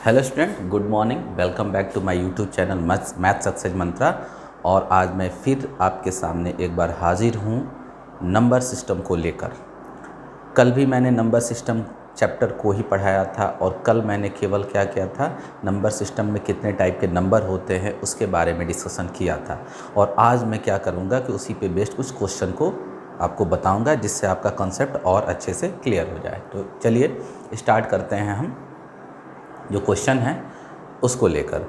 Hello student, good morning. Welcome back to my YouTube channel math success Mantra. और आज मैं फिर आपके सामने एक बार हाजिर हूँ नंबर सिस्टम को लेकर। कल भी मैंने नंबर सिस्टम चैप्टर को ही पढ़ाया था और कल मैंने केवल क्या किया था, नंबर सिस्टम में कितने टाइप के नंबर होते हैं उसके बारे में डिस्कशन किया था। और आज मैं क्या करूँगा कि उसी पे बेस्ड कुछ क्वेश्चन को आपको बताऊँगा जिससे आपका कॉन्सेप्ट और अच्छे से क्लियर हो जाए। तो चलिए स्टार्ट करते हैं हम जो क्वेश्चन है उसको लेकर।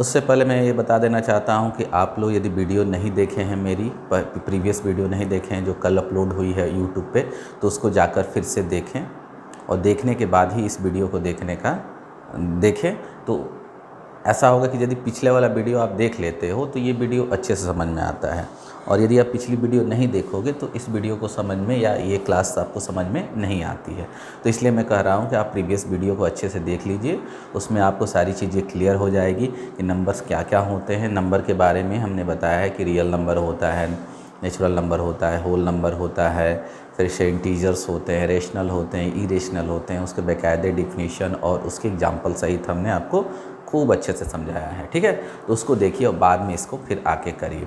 उससे पहले मैं ये बता देना चाहता हूँ कि आप लोग यदि वीडियो नहीं देखे हैं, मेरी प्रीवियस वीडियो नहीं देखे हैं जो कल अपलोड हुई है यूट्यूब पे, तो उसको जाकर फिर से देखें और देखने के बाद ही इस वीडियो को देखें। तो ऐसा होगा कि यदि पिछले वाला वीडियो आप देख लेते हो तो ये वीडियो अच्छे से समझ में आता है, और यदि आप पिछली वीडियो नहीं देखोगे तो इस वीडियो को समझ में या ये क्लास आपको समझ में नहीं आती है। तो इसलिए मैं कह रहा हूँ कि आप प्रीवियस वीडियो को अच्छे से देख लीजिए, उसमें आपको सारी चीज़ें क्लियर हो जाएगी कि नंबर्स क्या क्या होते हैं। नंबर के बारे में हमने बताया है कि रियल नंबर होता है, नेचुरल नंबर होता है, होल नंबर होता है, फिर से इंटीजर्स होते हैं, रेशनल होते हैं, इरेशनल होते हैं, उसके बाकायदे डिफिनीशन और उसके एग्जाम्पल सहित हमने आपको खूब अच्छे से समझाया है। ठीक है, तो उसको देखिए और बाद में इसको फिर आके करिए।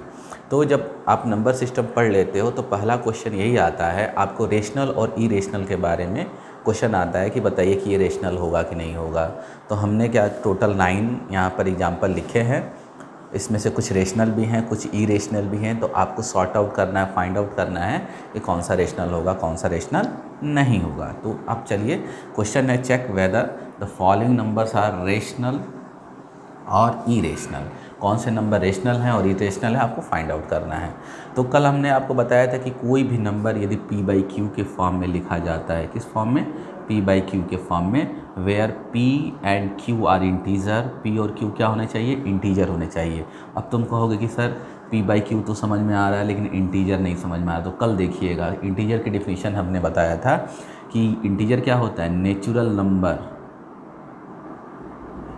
तो जब आप नंबर सिस्टम पढ़ लेते हो तो पहला क्वेश्चन यही आता है, आपको रेशनल और इरेशनल के बारे में क्वेश्चन आता है कि बताइए कि ये रेशनल होगा कि नहीं होगा। तो हमने क्या टोटल 9 यहाँ पर एग्जाम्पल लिखे हैं, इसमें से कुछ रेशनल भी हैं, कुछ इरेशनल भी हैं। तो आपको सॉर्ट आउट करना है, फाइंड आउट करना है कि कौन सा रेशनल होगा, कौन सा रेशनल नहीं होगा। तो अब चलिए, क्वेश्चन है check whether the following numbers are rational और इरेशनल। कौन से नंबर रेशनल हैं और इरेशनल है आपको फाइंड आउट करना है। तो कल हमने आपको बताया था कि कोई भी नंबर यदि p/q के फॉर्म में लिखा जाता है, किस फॉर्म में, p/q के फॉर्म में, where p and q are integer. p और q क्या होने चाहिए, इंटीजर होने चाहिए। अब तुम कहोगे कि सर p/q तो समझ में आ रहा है लेकिन इंटीजर नहीं समझ में आ रहा। तो कल देखिएगा, इंटीजर की डिफिनीशन हमने बताया था कि इंटीजर क्या होता है, नेचुरल नंबर।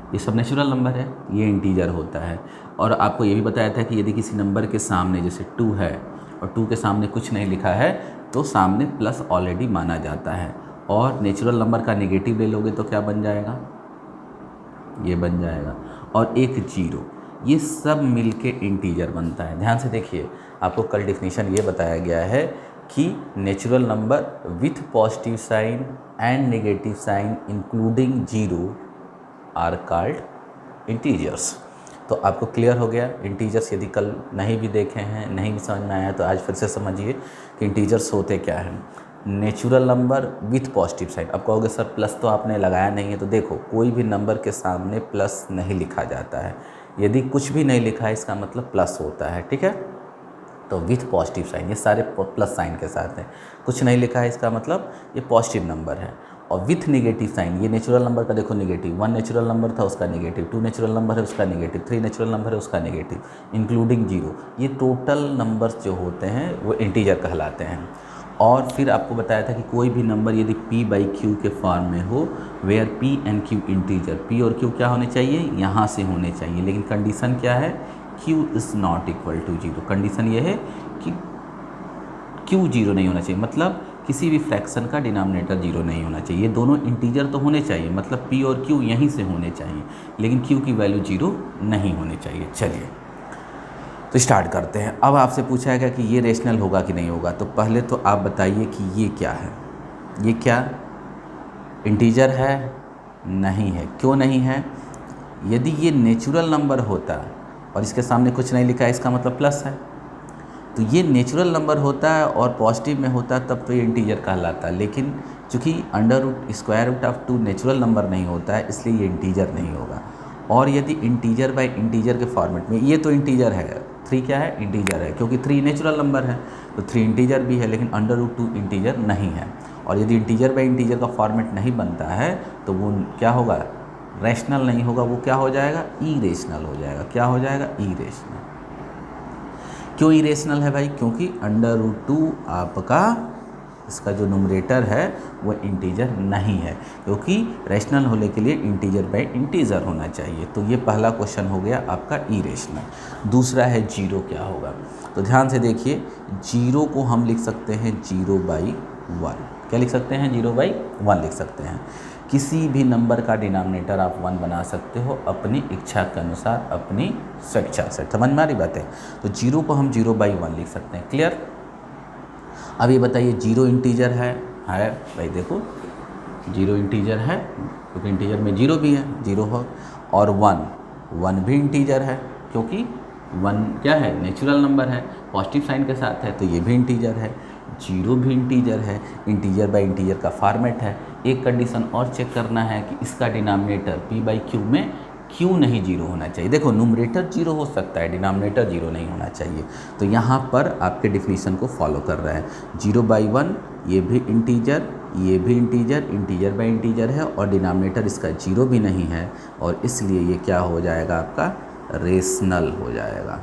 ये सब नेचुरल नंबर है, ये इंटीजर होता है। और आपको ये भी बताया था कि यदि किसी नंबर के सामने जैसे 2 है और 2 के सामने कुछ नहीं लिखा है तो सामने प्लस ऑलरेडी माना जाता है। और नेचुरल नंबर का नेगेटिव ले लोगे तो क्या बन जाएगा, ये बन जाएगा। और एक 0, ये सब मिलके इंटीजर बनता है। ध्यान से देखिए, आपको कल डिफिनीशन ये बताया गया है कि natural number with positive sign and negative sign including 0 are called integers. तो आपको क्लियर हो गया इंटीजर्स। यदि कल नहीं भी देखे हैं, नहीं भी समझ में आया तो आज फिर से समझिए कि इंटीजर्स होते क्या हैं। Natural number with positive sign. अब कहोगे सर प्लस तो आपने लगाया नहीं है, तो देखो कोई भी नंबर के सामने प्लस नहीं लिखा जाता है। यदि कुछ भी नहीं लिखा है इसका मतलब प्लस होता है। ठीक है, तो विथ पॉजिटिव साइन, ये सारे प्लस साइन के साथ हैं। कुछ नहीं लिखा है इसका मतलब ये पॉजिटिव नंबर है। और विथ नेगेटिव साइन, ये नेचुरल नंबर का देखो नेगेटिव, 1 नेचुरल नंबर था उसका नेगेटिव, 2 नेचुरल नंबर है उसका नेगेटिव, 3 नेचुरल नंबर है उसका नेगेटिव, इंक्लूडिंग 0। ये टोटल नंबर्स जो होते हैं वो इंटीजर कहलाते हैं। और फिर आपको बताया था कि कोई भी नंबर यदि p/q के फॉर्म में हो, where p and q integer, p और q क्या होने चाहिए, यहाँ से होने चाहिए। लेकिन कंडीशन क्या है, q is not equal to 0। Condition ये है कि q 0 नहीं होना चाहिए, मतलब किसी भी फ्रैक्शन का डिनोमिनेटर 0 नहीं होना चाहिए। ये दोनों इंटीजर तो होने चाहिए, मतलब p और q यहीं से होने चाहिए, लेकिन q की वैल्यू 0 नहीं होनी चाहिए। चलिए तो स्टार्ट करते हैं। अब आपसे पूछा गया कि ये रेशनल होगा कि नहीं होगा। तो पहले तो आप बताइए कि ये क्या है, ये क्या इंटीजर है, नहीं है। क्यों नहीं है, यदि ये नेचुरल नंबर होता और इसके सामने कुछ नहीं लिखा है इसका मतलब प्लस है। तो ये नेचुरल नंबर होता है और पॉजिटिव में होता है तब तो ये इंटीजर कहलाता है। लेकिन चूँकि square root of 2 natural number नहीं होता है इसलिए ये इंटीजर नहीं होगा। और यदि इंटीजर बाय इंटीजर के फॉर्मेट में, ये तो इंटीजर है, 3 क्या है, इंटीजर है, क्योंकि 3 नेचुरल नंबर है तो 3 इंटीजर भी है, लेकिन √2 इंटीजर नहीं है। और यदि इंटीजर बाय इंटीजर का फॉर्मेट नहीं बनता है तो वो क्या होगा, रैशनल नहीं होगा, वो क्या हो जाएगा, इरेशनल हो जाएगा। क्या हो जाएगा, इरेशनल। क्यों इरेशनल है भाई, क्योंकि √2 आपका इसका जो न्यूमरेटर है वो इंटीजर नहीं है, क्योंकि रैशनल होने के लिए इंटीजर बाय इंटीजर होना चाहिए। तो ये पहला क्वेश्चन हो गया आपका इरेशनल। दूसरा है 0 क्या होगा। तो ध्यान से देखिए, 0 को हम लिख सकते हैं 0/1। क्या लिख सकते हैं, 0/1 लिख सकते हैं। किसी भी नंबर का डिनोमिनेटर आप 1 बना सकते हो अपनी इच्छा के अनुसार, अपनी स्वेच्छा से। समझ में आ रही बात है? तो 0 को हम 0/1 लिख सकते हैं। क्लियर? अब ये बताइए 0 इंटीजर है भाई, देखो 0 इंटीजर है क्योंकि इंटीजर में 0 भी है, 0 हो, और 1 भी इंटीजर है क्योंकि 1 क्या है, नेचुरल नंबर है, पॉजिटिव साइन के साथ है, तो ये भी इंटीजर है। 0 भी इंटीजर है, इंटीजर बाय इंटीजर का फॉर्मेट है। एक कंडीशन और चेक करना है कि इसका डिनोमिनेटर p/q में क्यों नहीं 0 होना चाहिए। देखो न्यूमरेटर 0 हो सकता है, डिनोमिनेटर 0 नहीं होना चाहिए। तो यहाँ पर आपके डिफिनीशन को फॉलो कर रहा है। 0/1 ये भी इंटीजर, ये भी इंटीजर, इंटीजर बाय इंटीजर है, और डिनोमिनेटर इसका 0 भी नहीं है, और इसलिए ये क्या हो जाएगा, आपका रेशनल हो जाएगा।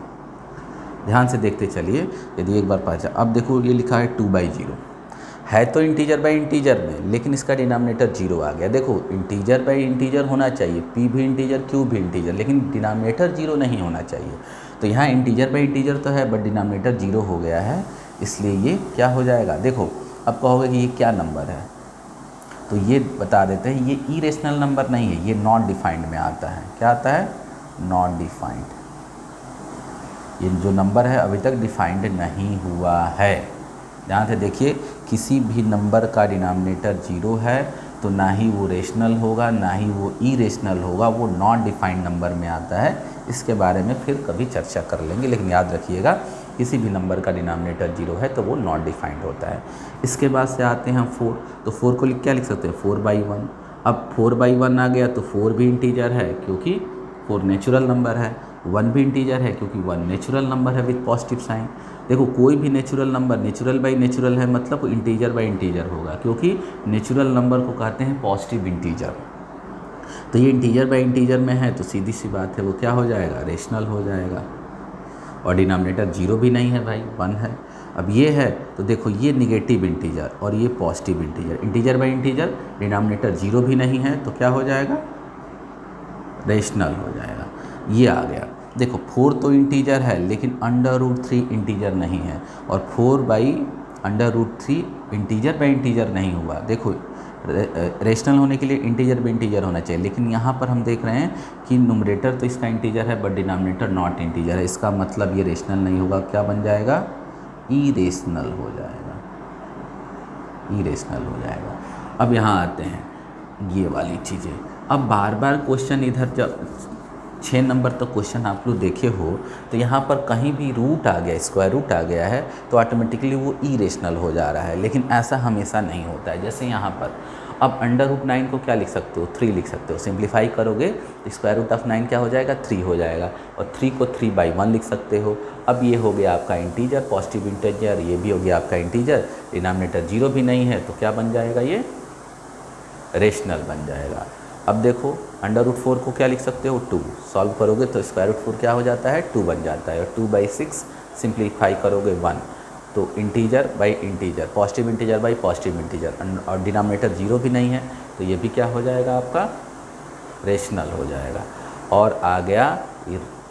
ध्यान से देखते चलिए, यदि एक बार पता। अब देखो ये लिखा है 2/0 है तो इंटीजर बाय इंटीजर में, लेकिन इसका डिनोमिनेटर 0 आ गया। देखो इंटीजर बाय इंटीजर होना चाहिए, p भी इंटीजर, q भी इंटीजर, लेकिन डिनोमिनेटर 0 नहीं होना चाहिए। तो यहाँ इंटीजर बाय इंटीजर तो है बट डिनोमिनेटर 0 हो गया है, इसलिए ये क्या हो जाएगा। देखो अब कहोगे कि ये क्या नंबर है, तो ये बता देते हैं, ये इरेशनल नंबर नहीं है, ये नॉट डिफाइंड में आता है। क्या आता है? Not defined. ये जो नंबर है अभी तक डिफाइंड नहीं हुआ है। ध्यान से देखिए, किसी भी नंबर का डिनोमिनेटर 0 है तो ना ही वो रेशनल होगा, ना ही वो इरेशनल होगा, वो नॉट डिफाइंड नंबर में आता है। इसके बारे में फिर कभी चर्चा कर लेंगे, लेकिन याद रखिएगा किसी भी नंबर का डिनोमिनेटर 0 है तो वो नॉट डिफाइंड होता है। इसके बाद से आते हैं 4, तो 4 को क्या लिख सकते हैं, 4/1। अब 4/1 आ गया तो 4 भी इंटीजर है क्योंकि 4 नेचुरल नंबर है, 1 भी इंटीजर है क्योंकि 1 नेचुरल नंबर है विद पॉजिटिव साइन। देखो कोई भी natural number natural by natural है, मतलब इंटीजर बाई इंटीजर होगा, क्योंकि नेचुरल नंबर को कहते हैं पॉजिटिव इंटीजर। तो ये इंटीजर बाई इंटीजर में है तो सीधी सी बात है वो क्या हो जाएगा, रेशनल हो जाएगा। और डिनोमिनेटर 0 भी नहीं है भाई, 1 है। अब ये है तो देखो ये निगेटिव इंटीजर और ये positive integer, integer by integer, denominator 0 भी नहीं है तो क्या हो जाएगा, रेशनल हो जाएगा। ये आ गया। देखो 4 तो इंटीजर है लेकिन √3 इंटीजर नहीं है, और 4/√3 इंटीजर बाई इंटीजर नहीं हुआ। देखो रेशनल होने के लिए इंटीजर बाई इंटीजर होना चाहिए, लेकिन यहाँ पर हम देख रहे हैं कि न्यूमरेटर तो इसका इंटीजर है बट डिनोमिनेटर नॉट इंटीजर है। इसका मतलब ये रेशनल नहीं होगा, क्या बन जाएगा, इरेशनल हो जाएगा, इरेशनल हो जाएगा। अब यहाँ आते हैं ये वाली चीज़ें। अब बार बार क्वेश्चन इधर जब 6 नंबर तक क्वेश्चन आप लोग देखे हो तो यहाँ पर कहीं भी रूट आ गया, स्क्वायर रूट आ गया है तो ऑटोमेटिकली वो इरेशनल हो जा रहा है, लेकिन ऐसा हमेशा नहीं होता है। जैसे यहाँ पर अब √9 को क्या लिख सकते हो, 3 लिख सकते हो। सिंप्लीफाई करोगे तो स्क्वायर रूट ऑफ 9 क्या हो जाएगा, 3 हो जाएगा, और 3 को 3/1 लिख सकते हो। अब ये हो गया आपका इंटीजर, पॉजिटिव इंटीजर, ये भी हो गया आपका इंटीजर, डिनोमिनेटर 0 भी नहीं है तो क्या बन जाएगा, ये रेशनल बन जाएगा। अब देखो √4 को क्या लिख सकते हो, 2, सॉल्व करोगे तो स्क्वायर रूट 4 क्या हो जाता है, 2 बन जाता है, और 2/6 सिंप्लीफाई करोगे 1, तो integer by integer, positive integer by positive integer, और डिनोमिनेटर 0 भी नहीं है तो ये भी क्या हो जाएगा, आपका रेशनल हो जाएगा। और आ गया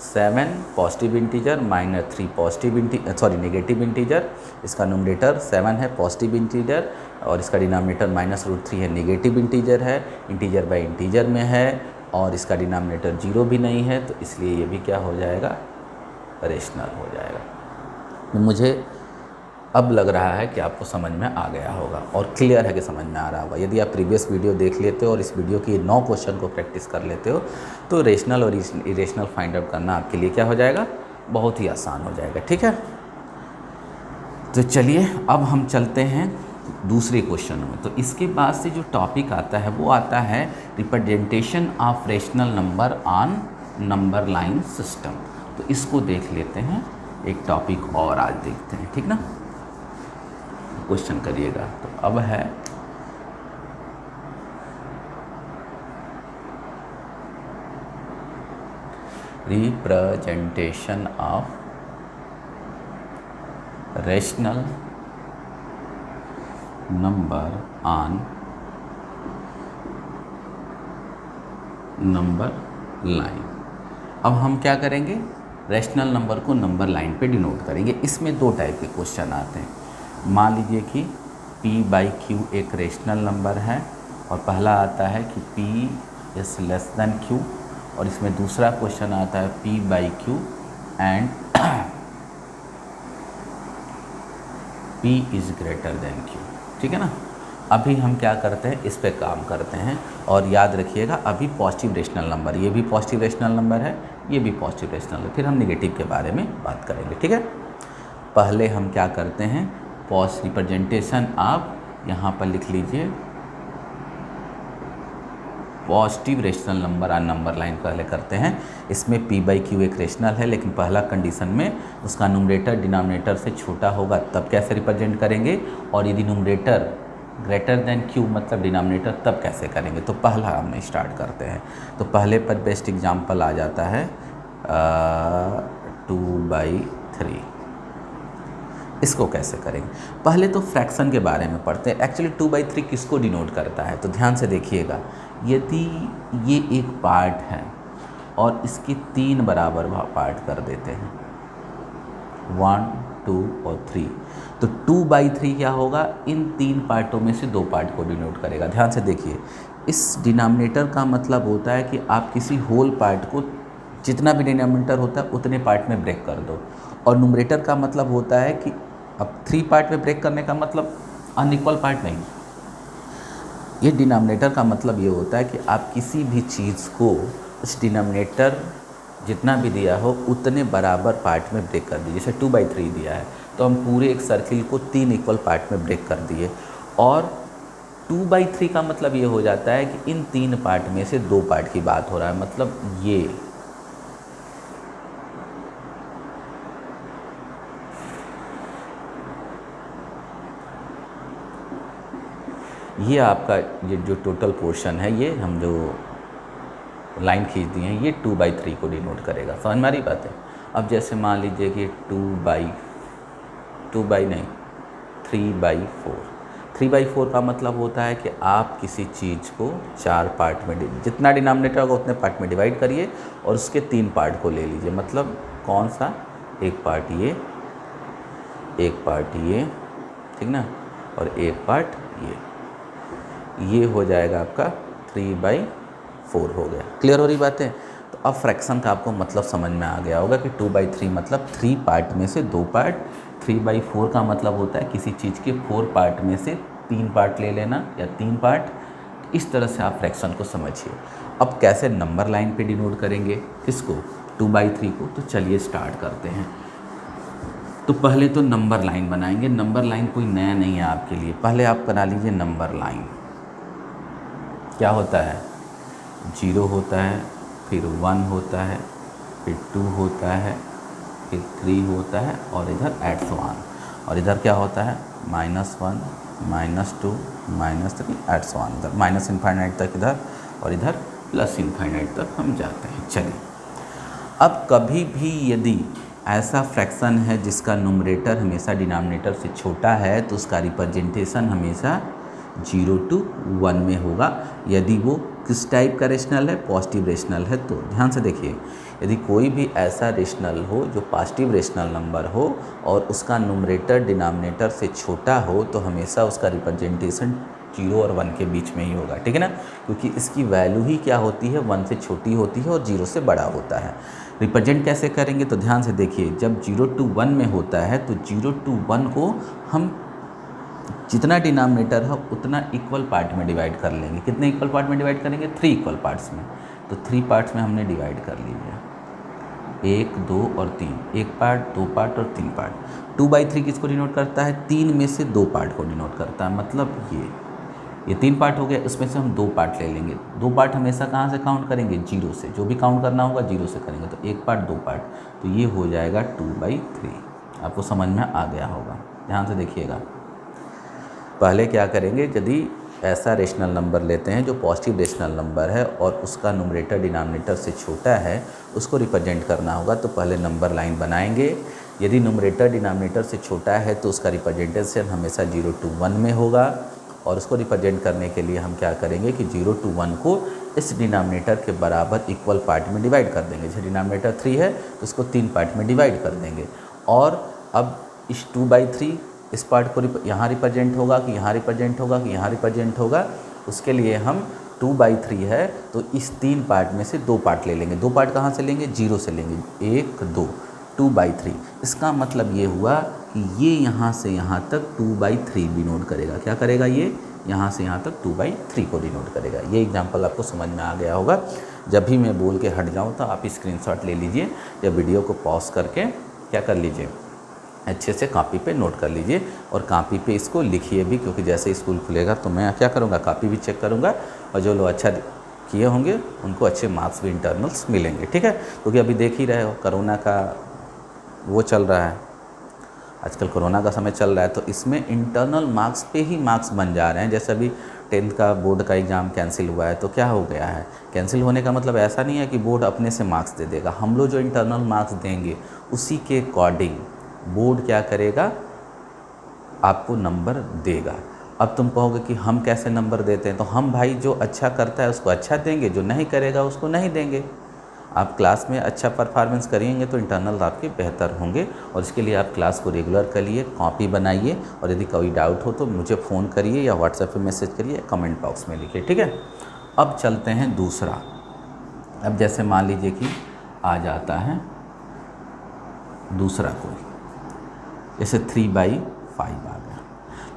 7 positive integer -3 positive negative integer, इसका न्यूमरेटर 7 है पॉजिटिव इंटीजर और इसका डिनोमिनेटर -√3 है, नेगेटिव इंटीजर है, इंटीजर बाय इंटीजर में है, और इसका डिनोमिनेटर 0 भी नहीं है तो इसलिए ये भी क्या हो जाएगा, रेशनल हो जाएगा। मुझे अब लग रहा है कि आपको समझ में आ गया होगा और क्लियर है कि समझ में आ रहा होगा। यदि आप प्रीवियस वीडियो देख लेते हो और इस वीडियो की 9 क्वेश्चन को प्रैक्टिस कर लेते हो तो रेशनल और इरेशनल फाइंड आउट करना आपके लिए क्या हो जाएगा, बहुत ही आसान हो जाएगा। ठीक है, तो चलिए अब हम चलते हैं दूसरे क्वेश्चन में। तो इसके बाद से जो टॉपिक आता है वो आता है representation of rational number on number line system. तो इसको देख लेते हैं, एक टॉपिक और आज देखते हैं, ठीक ना। क्वेश्चन करिएगा। तो अब है representation of rational number on number line. अब हम क्या करेंगे, रेशनल नंबर को नंबर लाइन पे डिनोट करेंगे। इसमें 2 टाइप के क्वेश्चन आते हैं। मान लीजिए कि p/q एक रेशनल नंबर है और पहला आता है कि P is less than Q, और इसमें दूसरा क्वेश्चन आता है P by Q and P is greater than Q। ठीक है ना। अभी हम क्या करते हैं, इस पे काम करते हैं। और याद रखिएगा अभी पॉजिटिव रेशनल नंबर, ये भी पॉजिटिव रेशनल नंबर है, ये भी पॉजिटिव रेशनल है, फिर हम नेगेटिव के बारे में बात करेंगे। ठीक है, पहले हम क्या करते हैं, रिप्रेजेंटेशन आप यहाँ पर लिख लीजिए, पॉजिटिव रेशनल नंबर और नंबर लाइन पहले करते हैं। इसमें P बाई Q एक रेशनल है, लेकिन पहला कंडीशन में उसका न्यूमरेटर डिनोमिनेटर से छोटा होगा, तब कैसे रिप्रेजेंट करेंगे, और यदि न्यूमरेटर ग्रेटर देन Q मतलब डिनोमिनेटर, तब कैसे करेंगे। तो पहला हम स्टार्ट करते हैं। तो पहले पर बेस्ट एग्जाम्पल आ जाता है 2/3। इसको कैसे करेंगे, पहले तो फ्रैक्शन के बारे में पढ़ते हैं। एक्चुअली 2/3 किसको डिनोट करता है, तो ध्यान से देखिएगा, यदि ये एक पार्ट है और इसके 3 बराबर पार्ट कर देते हैं 1, 2 और 3, तो 2/3 क्या होगा, इन 3 पार्टों में से 2 पार्ट को डिनोट करेगा। ध्यान से देखिए, इस डिनोमिनेटर का मतलब होता है कि आप किसी होल पार्ट को, जितना भी डिनोमिनेटर होता है उतने पार्ट में ब्रेक कर दो, और न्यूमरेटर का मतलब होता है कि अब 3 पार्ट में ब्रेक करने का मतलब अनइक्वल पार्ट नहीं, ये डिनोमिनेटर का मतलब ये होता है कि आप किसी भी चीज़ को उस डिनोमिनेटर जितना भी दिया हो उतने बराबर पार्ट में ब्रेक कर दीजिए। जैसे 2/3 दिया है तो हम पूरे एक सर्किल को 3 इक्वल पार्ट में ब्रेक कर दिए, और 2/3 का मतलब ये हो जाता है कि इन 3 पार्ट में से 2 पार्ट की बात हो रहा है। मतलब ये आपका ये जो टोटल पोर्शन है, ये हम जो लाइन खींच दी है, ये 2/3 को डिनोट करेगा। समझ में आ रही बात है। अब जैसे मान लीजिए कि 3/4 का मतलब होता है कि आप किसी चीज़ को 4 पार्ट में, जितना डिनोमिनेटर होगा उतने पार्ट में डिवाइड करिए और उसके 3 पार्ट को ले लीजिए। मतलब कौन सा, एक पार्ट ये, एक पार्ट ये, ठीक ना, और एक पार्ट ये हो जाएगा आपका 3/4 हो गया। क्लियर हो रही बात है। तो अब फ्रैक्शन का आपको मतलब समझ में आ गया होगा कि 2/3 मतलब 3 पार्ट में से 2 पार्ट, 3/4 का मतलब होता है किसी चीज़ के 4 पार्ट में से 3 पार्ट ले लेना या 3 पार्ट। इस तरह से आप फ्रैक्शन को समझिए। अब कैसे नंबर लाइन पे डिनोट करेंगे किसको, 2/3 को, तो चलिए स्टार्ट करते हैं। तो पहले तो नंबर लाइन बनाएंगे। नंबर लाइन कोई नया नहीं है आपके लिए, पहले आप बना लीजिए नंबर लाइन। क्या होता है, 0 होता है, फिर 1 होता है, फिर 2 होता है, फिर 3 होता है, और इधर @1, और इधर क्या होता है -1, -2, -3 @1, इधर माइनस इनफाइनाइट तक इधर, और इधर प्लस इनफाइनाइट तक हम जाते हैं। चलिए, अब कभी भी यदि ऐसा फ्रैक्शन है जिसका न्यूमरेटर हमेशा डिनोमिनेटर से छोटा है, तो उसका रिप्रेजेंटेशन हमेशा 0 to 1 में होगा। यदि वो किस टाइप का रेशनल है, पॉजिटिव रेशनल है। तो ध्यान से देखिए, यदि कोई भी ऐसा रेशनल हो जो पॉजिटिव रेशनल नंबर हो और उसका न्यूमरेटर डिनोमिनेटर से छोटा हो, तो हमेशा उसका रिप्रेजेंटेशन 0 और 1 के बीच में ही होगा। ठीक है ना, क्योंकि इसकी वैल्यू ही क्या होती है, 1 से छोटी होती है और 0 से बड़ा होता है। रिप्रेजेंट कैसे करेंगे, तो ध्यान से देखिए, जब 0 to 1 में होता है तो 0 to 1 को हम जितना डिनोमिनेटर है उतना इक्वल पार्ट में डिवाइड कर लेंगे। कितने इक्वल पार्ट में डिवाइड करेंगे, 3 इक्वल पार्ट्स में। तो 3 पार्ट्स में हमने डिवाइड कर लिया, 1, 2 और 3, 1 पार्ट, 2 पार्ट और 3 पार्ट। 2/3 किसको डिनोट करता है, 3 में से 2 पार्ट को डिनोट करता है। मतलब ये 3 पार्ट हो गया, उसमें से हम 2 पार्ट ले लेंगे। 2 पार्ट हमेशा कहाँ से काउंट करेंगे, 0 से। जो भी काउंट करना होगा 0 से करेंगे। तो 1 पार्ट, 2 पार्ट, तो ये हो जाएगा 2/3। आपको समझ में आ गया होगा। ध्यान से देखिएगा, पहले क्या करेंगे, यदि ऐसा रेशनल नंबर लेते हैं जो पॉजिटिव रेशनल नंबर है और उसका न्यूमरेटर डिनोमिनेटर से छोटा है, उसको रिप्रेजेंट करना होगा। तो पहले नंबर लाइन बनाएंगे। यदि न्यूमरेटर डिनोमिनेटर से छोटा है तो उसका रिप्रेजेंटेशन हमेशा 0 to 1 में होगा, और उसको रिप्रेजेंट करने के लिए हम क्या करेंगे कि 0 to 1 को इस डिनोमिनेटर के बराबर इक्वल पार्ट में डिवाइड कर देंगे। जैसे डिनोमिनेटर 3 है तो उसको 3 पार्ट में डिवाइड कर देंगे। और अब इस 2/3 इस पार्ट को यहाँ रिप्रेजेंट होगा कि यहाँ रिप्रेजेंट होगा कि यहाँ रिप्रेजेंट होगा, उसके लिए हम 2/3 है तो इस 3 पार्ट में से 2 पार्ट ले लेंगे। 2 पार्ट कहाँ से लेंगे? 0 से लेंगे, 1 2, 2/3। इसका मतलब ये हुआ कि ये यहाँ से यहाँ तक 2/3 डिनोट करेगा। क्या करेगा? ये यहाँ से यहाँ तक 2/3 को डिनोट करेगा। ये एग्जाम्पल आपको समझ में आ गया होगा। जब भी मैं बोल के हट जाऊँ तो आप स्क्रीनशॉट ले लीजिए या वीडियो को पॉज करके क्या कर लीजिए, अच्छे से कॉपी पे नोट कर लीजिए और कॉपी पे इसको लिखिए भी, क्योंकि जैसे स्कूल खुलेगा तो मैं क्या करूँगा, कॉपी भी चेक करूँगा और जो लोग अच्छा किए होंगे उनको अच्छे मार्क्स भी इंटरनल्स मिलेंगे। ठीक है, क्योंकि अभी देख ही रहे हो कोरोना का वो चल रहा है, आजकल कोरोना का समय चल रहा है, तो इसमें इंटरनल मार्क्स पे ही मार्क्स बन जा रहे हैं। जैसे अभी 10th का बोर्ड का एग्ज़ाम कैंसिल हुआ है तो क्या हो गया है, कैंसिल होने का मतलब ऐसा नहीं है कि बोर्ड अपने से मार्क्स दे देगा। हम लोग जो इंटरनल मार्क्स देंगे उसी के अकॉर्डिंग बोर्ड क्या करेगा, आपको नंबर देगा। अब तुम कहोगे कि हम कैसे नंबर देते हैं, तो हम भाई जो अच्छा करता है उसको अच्छा देंगे, जो नहीं करेगा उसको नहीं देंगे। आप क्लास में अच्छा परफॉर्मेंस करेंगे तो इंटरनल आपके बेहतर होंगे, और इसके लिए आप क्लास को रेगुलर करिए, कॉपी बनाइए, और यदि कोई डाउट हो तो मुझे फ़ोन करिए या व्हाट्सएप पे मैसेज करिए, कमेंट बॉक्स में लिखिए। ठीक है, अब चलते हैं दूसरा। अब जैसे मान लीजिए कि आ जाता है दूसरा कोई, जैसे 3/5 आ गया,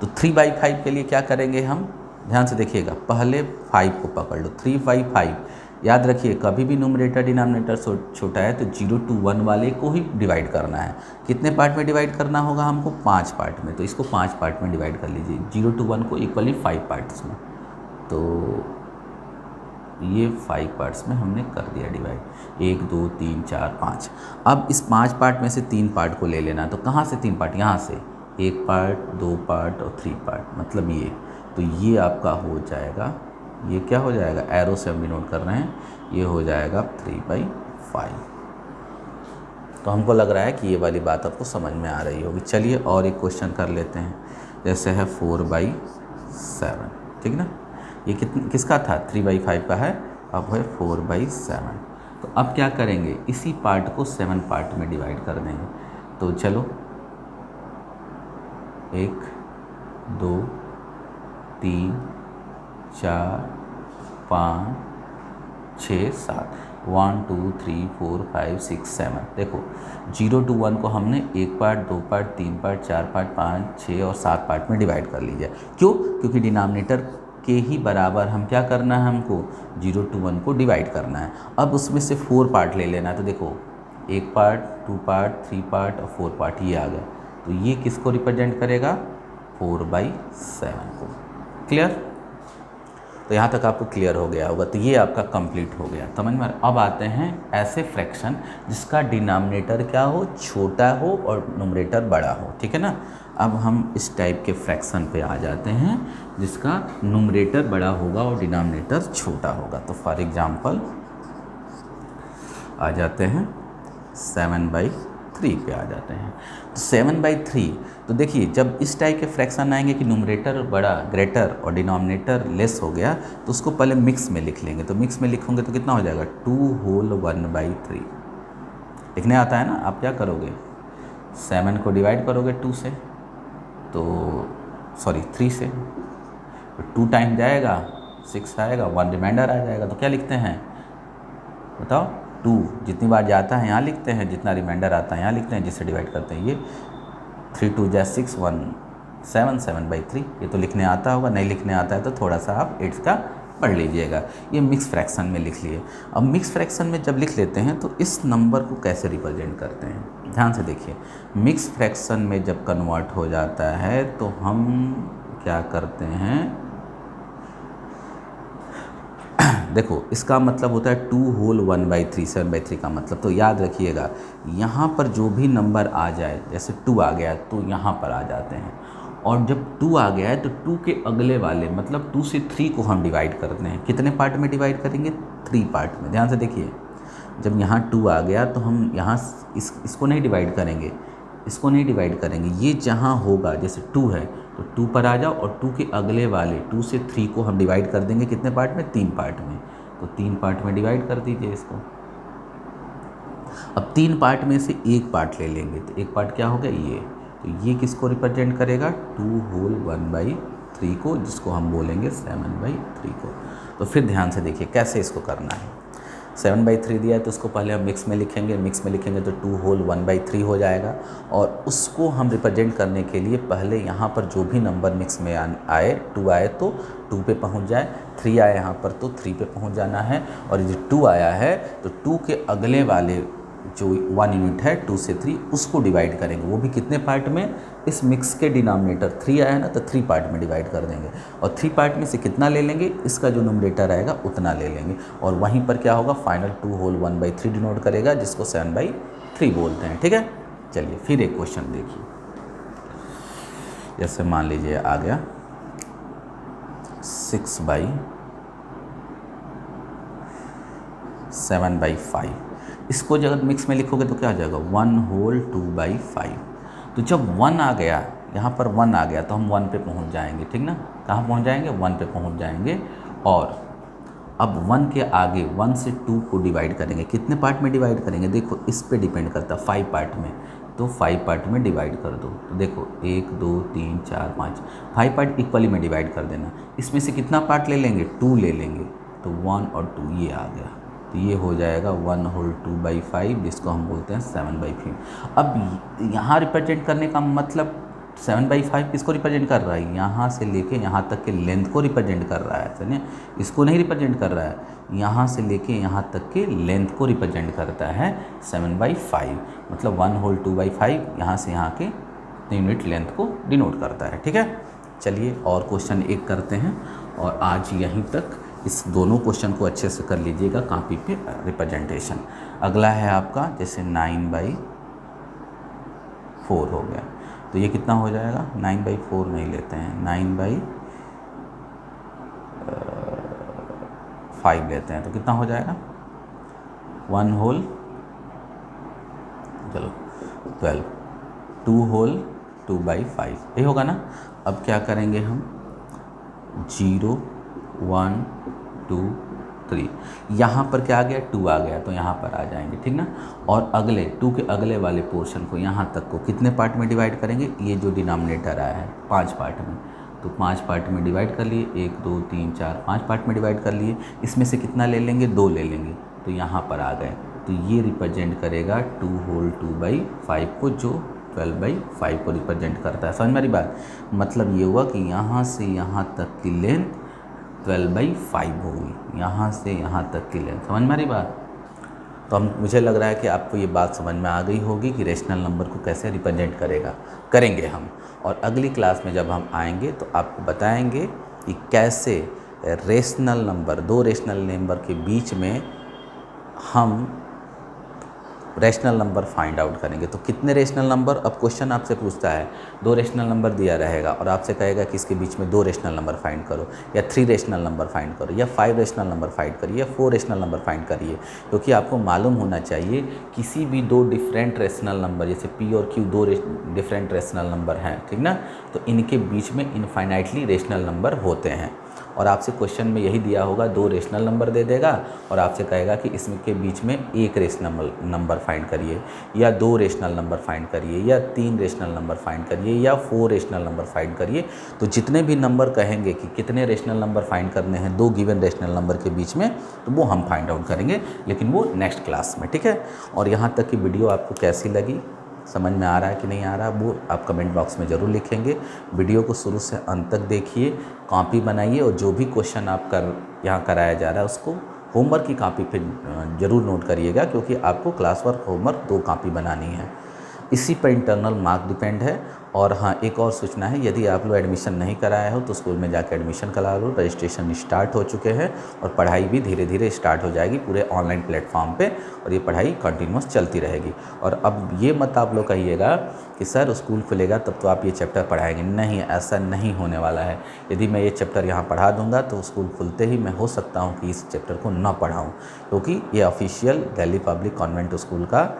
तो 3/5 के लिए क्या करेंगे हम, ध्यान से देखिएगा, पहले 5 को पकड़ लो। 3/5 याद रखिए, कभी भी न्यूमरेटर डिनोमिनेटर छोटा है तो 0 to 1 वाले को ही डिवाइड करना है। कितने पार्ट में डिवाइड करना होगा हमको? 5 पार्ट में। तो इसको 5 पार्ट में डिवाइड कर लीजिए, 0 to 1 को इक्वली 5 पार्ट्स में। तो ये 5 पार्ट्स में हमने कर दिया डिवाइड, 1 2 3 4 5। अब इस 5 पार्ट में से 3 पार्ट को ले लेना। तो कहाँ से 3 पार्ट? यहाँ से 1 पार्ट, 2 पार्ट और 3 पार्ट, मतलब ये। तो ये आपका हो जाएगा, ये क्या हो जाएगा, एरो से हम भी नोट कर रहे हैं, ये हो जाएगा 3/5। तो हमको लग रहा है कि ये वाली बात आपको समझ में आ रही होगी। चलिए और एक क्वेश्चन कर लेते हैं, जैसे है 4/7। ठीक ना, ये किसका था? 3/5 का है, अब है 4/7। तो अब क्या करेंगे, इसी पार्ट को 7 पार्ट में डिवाइड कर देंगे। तो चलो 1 2 3 4 5 6 7, 1 2 3 4 5 6 7। देखो 0 to 1 को हमने 1 पार्ट, 2 पार्ट, 3 पार्ट, 4 पार्ट, 5 6 और 7 पार्ट में डिवाइड कर लीजिए। क्यों? क्योंकि डिनोमिनेटर के ही बराबर हम क्या करना है, हमको 0 to 1 को डिवाइड करना है। अब उसमें से 4 पार्ट ले लेना है। तो देखो 1 पार्ट, 2 पार्ट, 3 पार्ट और 4 पार्ट, ये आ गया। तो ये किसको रिप्रेजेंट करेगा? 4/7 को। क्लियर? तो यहाँ तक आपको क्लियर हो गया होगा। तो ये आपका कंप्लीट हो गया, समझ में। अब आते हैं ऐसे फ्रैक्शन जिसका डिनोमिनेटर क्या हो, छोटा हो और न्यूमरेटर बड़ा हो। ठीक है ना। अब हम इस टाइप के फ्रैक्शन पे आ जाते हैं जिसका न्यूमरेटर बड़ा होगा और डिनोमिनेटर छोटा होगा। तो फॉर एग्जांपल आ जाते हैं 7/3 पे आ जाते हैं। तो 7/3, तो देखिए जब इस टाइप के फ्रैक्शन आएंगे कि न्यूमरेटर बड़ा, ग्रेटर और डिनोमिनेटर लेस हो गया, तो उसको पहले मिक्स में लिख लेंगे। तो मिक्स में लिखोगे तो कितना हो जाएगा, 2 होल 1/3। लिखने आता है ना। आप क्या करोगे, 7 को डिवाइड करोगे 2 से, तो सॉरी 3 से, तो 2 टाइम जाएगा 6 आएगा, 1 रिमाइंडर आ जाएगा। तो क्या लिखते हैं बताओ, 2 जितनी बार जाता है यहाँ लिखते हैं, जितना रिमाइंडर आता है यहाँ लिखते हैं, जिससे डिवाइड करते हैं। ये 3 2 जा 6 1 7, 7/3। ये तो लिखने आता होगा, नहीं लिखने आता है तो थोड़ा सा आप 8 का पढ़ लीजिएगा। ये मिक्स फ्रैक्शन में लिख लिए। अब मिक्स फ्रैक्शन में जब लिख लेते हैं तो इस नंबर को कैसे रिप्रेजेंट करते हैं, ध्यान से देखिए। मिक्स फ्रैक्शन में जब कन्वर्ट हो जाता है तो हम क्या करते हैं, देखो इसका मतलब होता है 2 होल 1/3, 7/3 का मतलब। तो याद रखिएगा, यहाँ पर जो भी नंबर आ जाए, जैसे 2 आ गया तो यहाँ पर आ जाते हैं, और जब 2 आ गया है तो 2 के अगले वाले मतलब 2 से 3 को हम डिवाइड करते हैं। कितने पार्ट में डिवाइड करेंगे, 3 पार्ट में। ध्यान से देखिए, जब यहाँ 2 आ गया तो हम यहाँ इसको नहीं डिवाइड करेंगे, इसको नहीं डिवाइड करेंगे। ये जहाँ होगा, जैसे 2 है तो 2 पर आ जाओ, और 2 के अगले वाले 2 से 3 को हम डिवाइड कर देंगे कितने पार्ट में, 3 पार्ट में। तो 3 पार्ट में डिवाइड कर दीजिए इसको। अब 3 पार्ट में से एक पार्ट ले लेंगे, तो एक पार्ट क्या हो गया, ये। तो ये किसको रिप्रेजेंट करेगा, 2 होल 1/3 3 को, जिसको हम बोलेंगे 7/3 को। तो फिर ध्यान से देखिए कैसे इसको करना है। 7/3 दिया है तो उसको पहले हम मिक्स में लिखेंगे, मिक्स में लिखेंगे तो 2 होल 1/3 हो जाएगा। और उसको हम रिप्रेजेंट करने के लिए पहले यहाँ पर जो भी नंबर मिक्स में आए, 2 आए तो 2 पे पहुँच जाए, 3 आए यहाँ पर तो 3 पे पहुँच जाना है, और ये 2 आया है तो 2 के अगले वाले जो 1 यूनिट है 2 से 3 उसको डिवाइड करेंगे, वो भी कितने पार्ट में, इस मिक्स के डिनोमिनेटर 3 आया ना तो 3 पार्ट में डिवाइड कर देंगे, और 3 पार्ट में से कितना ले लेंगे, इसका जो न्यूमरेटर आएगा उतना ले लेंगे, और वहीं पर क्या होगा फाइनल 2 होल 1/3 डिनोट करेगा, जिसको 7/3 बोलते हैं। ठीक है, चलिए फिर एक क्वेश्चन देखिए। जैसे मान लीजिए आ गया 6/7/5, इसको जब मिक्स में लिखोगे तो क्या आ जाएगा 1 होल 2/5। तो जब 1 आ गया, यहाँ पर 1 आ गया तो हम 1 पे पहुँच जाएंगे, ठीक ना, कहाँ पहुँच जाएंगे, 1 पे पहुँच जाएंगे। और अब 1 के आगे 1 से 2 को डिवाइड करेंगे, कितने पार्ट में डिवाइड करेंगे, देखो इस पे डिपेंड करता है, 5 पार्ट में, तो 5 पार्ट में डिवाइड कर दो। तो देखो 1 2 3 4 5, 5 पार्ट इक्वली में डिवाइड कर देना। इसमें से कितना पार्ट ले लेंगे, 2 ले लेंगे, तो 1 और 2 ये आ गया, तो ये हो जाएगा 1 होल 2/5, जिसको हम बोलते हैं 7/5। अब यहाँ रिप्रेजेंट करने का मतलब 7/5 किसको रिप्रेजेंट कर रहा है, यहाँ से लेके यहाँ तक के लेंथ को रिप्रेजेंट कर रहा है, समझे, इसको नहीं रिप्रेजेंट कर रहा है, यहाँ से लेके यहाँ तक के लेंथ को रिप्रेजेंट करता है 7/5, मतलब 1 होल 2/5 यहाँ से यहाँ के यूनिट लेंथ को डिनोट करता है। ठीक है, चलिए और क्वेश्चन एक करते हैं, और आज यहीं तक इस दोनों क्वेश्चन को अच्छे से कर लीजिएगा कॉपी पे रिप्रेजेंटेशन। अगला है आपका जैसे 9/4 हो गया, तो ये कितना हो जाएगा, 9/4 नहीं लेते हैं, 9/5 लेते हैं, तो कितना हो जाएगा 1 होल, चलो 12, 2 होल 2/5, ये होगा ना। अब क्या करेंगे हम, 0 1 2 3, यहाँ पर क्या आ गया, 2 आ गया, तो यहाँ पर आ जाएंगे, ठीक ना। और अगले 2 के अगले वाले पोर्शन को, यहाँ तक को कितने पार्ट में डिवाइड करेंगे, ये जो डिनोमिनेटर आया है 5 पार्ट में, तो 5 पार्ट में डिवाइड कर लिए, 1 2 3 4 5 पार्ट में डिवाइड कर लिए, इसमें से कितना ले लेंगे, 2 ले लेंगे, तो यहाँ पर आ गए, तो ये रिप्रेजेंट करेगा 2 होल 2/5 को, जो 12/5 को रिप्रेजेंट करता है। समझ मेरी बात, मतलब ये हुआ कि यहाँ से यहाँ तक की लेंथ 12/5 होगी, यहाँ से यहाँ तक की लेंथ, समझ मेरी बात। तो मुझे लग रहा है कि आपको ये बात समझ में आ गई होगी कि रेशनल नंबर को कैसे रिप्रेजेंट करेंगे हम, और अगली क्लास में जब हम आएंगे तो आपको बताएंगे कि कैसे रेशनल नंबर, 2 रेशनल नंबर के बीच में हम रेशनल नंबर फाइंड आउट करेंगे। तो कितने रेशनल नंबर, अब क्वेश्चन आपसे पूछता है 2 रेशनल नंबर दिया रहेगा और आपसे कहेगा कि इसके बीच में 2 रेशनल नंबर फाइंड करो, या 3 रेशनल नंबर फाइंड करो, या 5 रेशनल नंबर फाइंड करिए, या 4 रेशनल नंबर फाइंड करिए, क्योंकि आपको मालूम होना चाहिए किसी भी 2 डिफरेंट रेशनल नंबर, जैसे P और Q 2 डिफरेंट रेशनल नंबर हैं, ठीक ना, तो इनके बीच में इनफाइनाइटली रेशनल नंबर होते हैं। और आपसे क्वेश्चन में यही दिया होगा, 2 रेशनल नंबर दे देगा और आपसे कहेगा कि इसमें के बीच में 1 रेशनल नंबर फाइंड करिए, या 2 रेशनल नंबर फाइंड करिए, या 3 रेशनल नंबर फाइंड करिए, या 4 रेशनल नंबर फाइंड करिए। तो जितने भी नंबर कहेंगे कि कितने रेशनल नंबर फाइंड करने हैं 2 गिवन रेशनल नंबर के बीच में, तो वो हम फाइंड आउट करेंगे, लेकिन वो नेक्स्ट क्लास में, ठीक है। और यहाँ तक की वीडियो आपको कैसी लगी, समझ में आ रहा है कि नहीं आ रहा, वो आप कमेंट बॉक्स में ज़रूर लिखेंगे। वीडियो को शुरू से अंत तक देखिए, कॉपी बनाइए, और जो भी क्वेश्चन आप यहाँ कराया जा रहा है उसको होमवर्क की कॉपी पे ज़रूर नोट करिएगा, क्योंकि आपको क्लास वर्क होमवर्क 2 कॉपी बनानी है, इसी पर इंटरनल मार्क डिपेंड है। और हाँ, एक और सूचना है, यदि आप लोग एडमिशन नहीं कराए हो तो स्कूल में जाकर एडमिशन करा लो, रजिस्ट्रेशन स्टार्ट हो चुके हैं, और पढ़ाई भी धीरे धीरे स्टार्ट हो जाएगी पूरे ऑनलाइन प्लेटफॉर्म पे, और ये पढ़ाई कंटिन्यूस चलती रहेगी। और अब ये मत आप लोग कहिएगा कि सर स्कूल खुलेगा तब तो आप ये चैप्टर पढ़ाएंगे, नहीं, ऐसा नहीं होने वाला है। यदि मैं ये चैप्टर यहाँ पढ़ा दूँगा तो स्कूल खुलते ही मैं हो सकता हूँ कि इस चैप्टर को ना पढ़ाऊँ, क्योंकि ये official Delhi public convent school का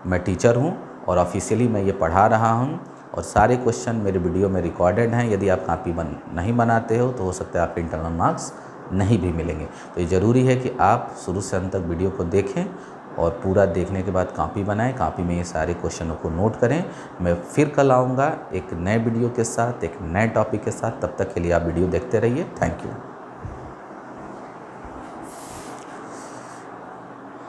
मैं टीचर हूँ, और ऑफिशियली मैं ये पढ़ा रहा हूँ, और सारे क्वेश्चन मेरे वीडियो में रिकॉर्डेड हैं। यदि आप कॉपी नहीं बनाते हो तो हो सकता है आपके इंटरनल मार्क्स नहीं भी मिलेंगे। तो ये ज़रूरी है कि आप शुरू से अंत तक वीडियो को देखें और पूरा देखने के बाद कॉपी बनाएं, कॉपी में ये सारे क्वेश्चनों को नोट करें। मैं फिर कल आऊँगा एक नए वीडियो के साथ, एक नए टॉपिक के साथ। तब तक के लिए आप वीडियो देखते रहिए। Thank you.